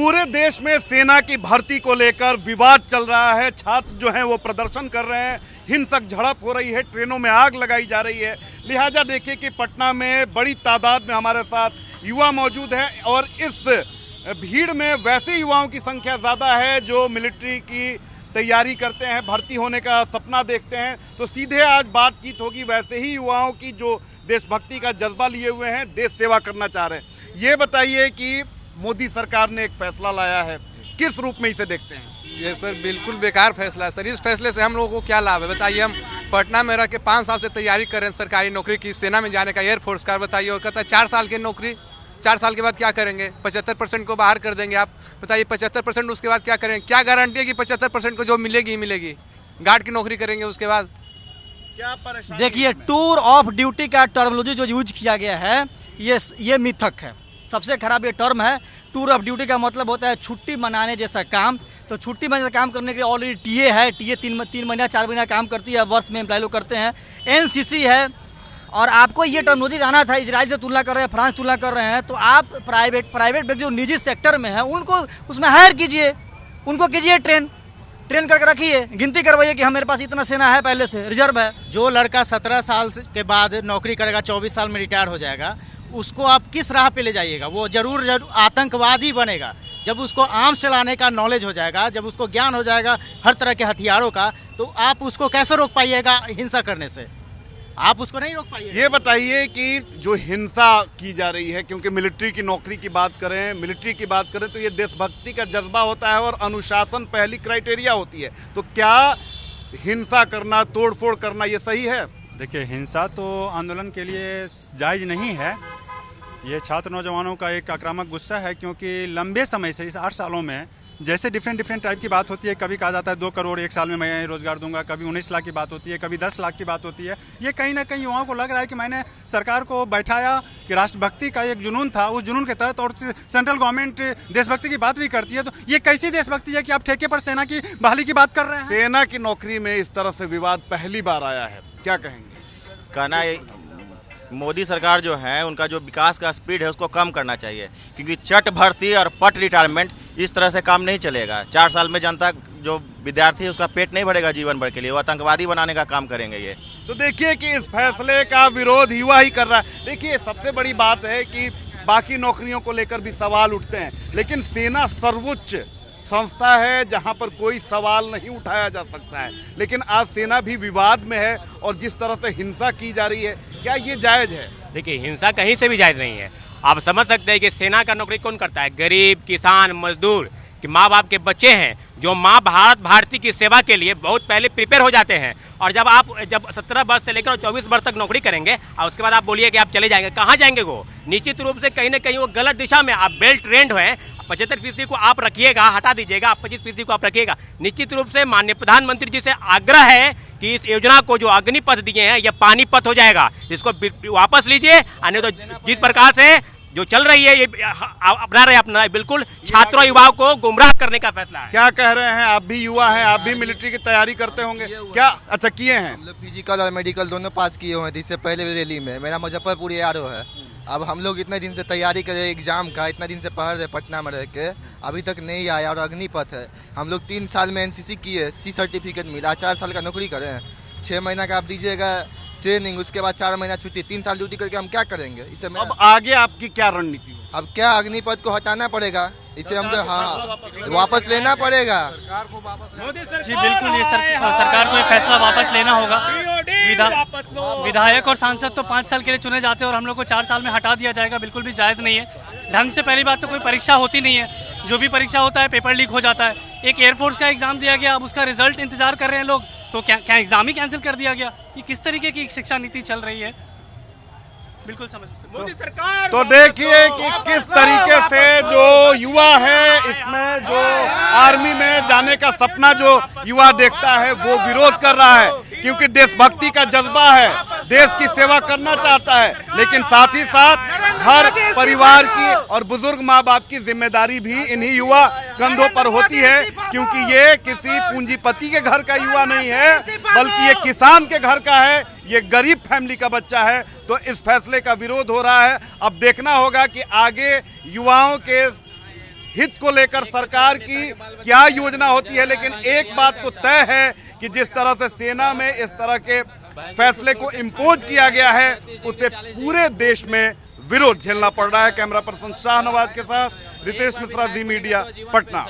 पूरे देश में सेना की भर्ती को लेकर विवाद चल रहा है। छात्र जो हैं वो प्रदर्शन कर रहे हैं, हिंसक झड़प हो रही है, ट्रेनों में आग लगाई जा रही है। लिहाजा देखिए कि पटना में बड़ी तादाद में हमारे साथ युवा मौजूद हैं और इस भीड़ में वैसे युवाओं की संख्या ज़्यादा है जो मिलिट्री की तैयारी करते हैं, भर्ती होने का सपना देखते हैं। तो सीधे आज बातचीत होगी वैसे ही युवाओं की जो देशभक्ति का जज्बा लिए हुए हैं, देश सेवा करना चाह रहे हैं। ये बताइए कि मोदी सरकार ने एक फैसला लाया है, किस रूप में इसे देखते हैं? ये सर बिल्कुल बेकार फैसला है सर। इस फैसले से हम लोगों को क्या लाभ है बताइए। हम पटना में रह के 5 साल से तैयारी कर रहे हैं सरकारी नौकरी की, सेना में जाने का, एयरफोर्स का। बताइए और कहता है 4 साल की नौकरी, 4 साल के बाद क्या करेंगे? 75% को बाहर कर देंगे। आप बताइए 75% उसके बाद क्या करेंगे? क्या गारंटी है कि 75% को जो मिलेगी मिलेगी? गार्ड की नौकरी करेंगे उसके बाद। क्या परेशानी? देखिए, टूर ऑफ ड्यूटी का टर्मिनोलॉजी जो यूज किया गया है ये मिथक है। सबसे खराब ये टर्म है। टूर ऑफ ड्यूटी का मतलब होता है छुट्टी मनाने जैसा काम। तो छुट्टी मनाने काम करने के लिए ऑलरेडी टीए है। टीए 3 महीना 4 महीना काम करती है, वर्ष में एम्प्लॉय लोग करते हैं। एनसीसी है। और आपको ये टर्मिनोलॉजी जाना था। इजराइल से तुलना कर रहे हैं, फ्रांस तुलना कर रहे हैं, तो आप प्राइवेट जो निजी सेक्टर में है उनको उसमें हायर कीजिए, उनको कीजिए ट्रेन करके रखिए, गिनती करवाइए कि हमारे पास इतना सेना है, पहले से रिजर्व है। जो लड़का 17 साल के बाद नौकरी करेगा, 24 साल में रिटायर हो जाएगा, उसको आप किस राह पे ले जाइएगा? वो जरूर आतंकवादी बनेगा। जब उसको आर्म्स चलाने का नॉलेज हो जाएगा, जब उसको ज्ञान हो जाएगा हर तरह के हथियारों का, तो आप उसको कैसे रोक पाइएगा हिंसा करने से? आप उसको नहीं रोक पाइए। ये बताइए कि जो हिंसा की जा रही है, क्योंकि मिलिट्री की नौकरी की बात करें तो ये देशभक्ति का जज्बा होता है और अनुशासन पहली क्राइटेरिया होती है। तो क्या हिंसा करना, तोड़फोड़ करना ये सही है? देखिए, हिंसा तो आंदोलन के लिए जायज़ नहीं है। ये छात्र नौजवानों का एक आक्रामक गुस्सा है, क्योंकि लंबे समय से इस 8 सालों में जैसे डिफरेंट टाइप की बात होती है। कभी कहा जाता है 2 करोड़ 1 साल में मैं रोजगार दूंगा, कभी 19 लाख की बात होती है, कभी 10 लाख की बात होती है। ये कहीं ना कहीं युवाओं को लग रहा है कि मैंने सरकार को बैठाया कि राष्ट्रभक्ति का एक जुनून था, उस जुनून के तहत, और सेंट्रल गवर्नमेंट देशभक्ति की बात भी करती है। तो ये कैसी देशभक्ति है कि आप ठेके पर सेना की बहाली की बात कर रहे हैं? सेना की नौकरी में इस तरह से विवाद पहली बार आया है, क्या कहेंगे? कहना मोदी सरकार जो है उनका जो विकास का स्पीड है उसको कम करना चाहिए, क्योंकि चट भर्ती और पट रिटायरमेंट इस तरह से काम नहीं चलेगा। 4 साल में जनता जो विद्यार्थी है उसका पेट नहीं भरेगा जीवन भर के लिए, वो आतंकवादी बनाने का काम करेंगे ये। तो देखिए कि इस फैसले का विरोध युवा ही कर रहा है। देखिए, सबसे बड़ी बात है कि बाकी नौकरियों को लेकर भी सवाल उठते हैं, लेकिन सेना सर्वोच्च संस्था है जहां पर कोई सवाल नहीं उठाया जा सकता है। लेकिन आज सेना भी विवाद में है और जिस तरह से हिंसा की जा रही है, क्या ये जायज है? देखिए, हिंसा कहीं से भी जायज नहीं है। आप समझ सकते हैं कि सेना का नौकरी कौन करता है? गरीब, किसान, मजदूर, कि माँ बाप के बच्चे हैं जो माँ भारती की सेवा के लिए बहुत पहले प्रिपेयर हो जाते हैं। और जब 17 वर्ष से लेकर 24 वर्ष तक नौकरी करेंगे और उसके बाद आप बोलिए कि आप चले जाएंगे, कहाँ जाएंगे? वो निश्चित रूप से कहीं ना कहीं वो गलत दिशा में। आप वेल ट्रेंड हैं, 75% को आप रखिएगा, हटा दीजिएगा, आप 25% को आप रखिएगा। निश्चित रूप से माननीय प्रधानमंत्री जी से आग्रह है कि इस योजना को जो अग्निपथ दिए हैं यह पानीपत हो जाएगा, इसको वापस लीजिए। अन्य तो जिस प्रकार से जो चल रही है ये अपना रहे अपना, बिल्कुल छात्रों युवाओं को गुमराह करने का फैसला है। क्या कह रहे हैं? आप भी युवा हैं, आप भी मिलिट्री की तैयारी करते होंगे, क्या? अच्छा, किए हैं? हम लोग फिजिकल और मेडिकल दोनों पास किए हुए हैं। इससे पहले रैली में मेरा मुजफ्फरपुर ARO है। अब हम लोग इतने दिन से तैयारी करे एग्जाम का, इतना दिन से पढ़ रहे पटना में रह के, अभी तक नहीं आया। और अग्निपथ है, हम लोग 3 साल में NCC किए, C सर्टिफिकेट मिला, 4 साल का नौकरी करें, 6 महीना का आप दीजिएगा ट्रेनिंग, उसके बाद 4 महीना छुट्टी, 3 साल ड्यूटी करके हम क्या करेंगे? इसे अब आगे आपकी क्या रणनीति? अब क्या, अग्निपथ को हटाना पड़ेगा, इसे हमको वापस लेना पड़ेगा। जी बिल्कुल, ये सरकार को ये फैसला वापस लेना होगा। विधायक और सांसद तो 5 साल के लिए चुने जाते हैं और हम लोग को 4 साल में हटा दिया जाएगा, बिल्कुल भी जायज़ नहीं है। ढंग से पहली बात तो कोई परीक्षा होती नहीं है, जो भी परीक्षा होता है पेपर लीक हो जाता है। एक एयरफोर्स का एग्जाम दिया गया, अब उसका रिजल्ट इंतजार कर रहे हैं लोग, तो क्या एग्जाम ही कैंसिल कर दिया गया? ये किस तरीके की शिक्षा नीति चल रही है? बिल्कुल समझ मोदी सरकार। तो देखिए कि किस तरीके से जो युवा है, इसमें जो आर्मी में जाने का सपना जो युवा देखता है वो विरोध कर रहा है, क्योंकि देशभक्ति का जज्बा है, देश की सेवा करना चाहता है। लेकिन साथ ही साथ हर परिवार की और बुजुर्ग माँ बाप की जिम्मेदारी भी इन्हीं युवा कंधों पर होती है, क्योंकि ये किसी पूंजीपति के घर का युवा नहीं है, बल्कि ये किसान के घर का है, ये गरीब फैमिली का बच्चा है। तो इस फैसले का विरोध हो रहा है। अब देखना होगा कि आगे युवाओं के हित को लेकर सरकार की क्या योजना होती है, लेकिन एक बात तो तय है कि जिस तरह से सेना में इस तरह के फैसले को इम्पोज किया गया है उससे पूरे देश में विरोध झेलना पड़ रहा है। कैमरा पर्सन शाहनवाज के साथ रितेश मिश्रा, जी मीडिया, पटना।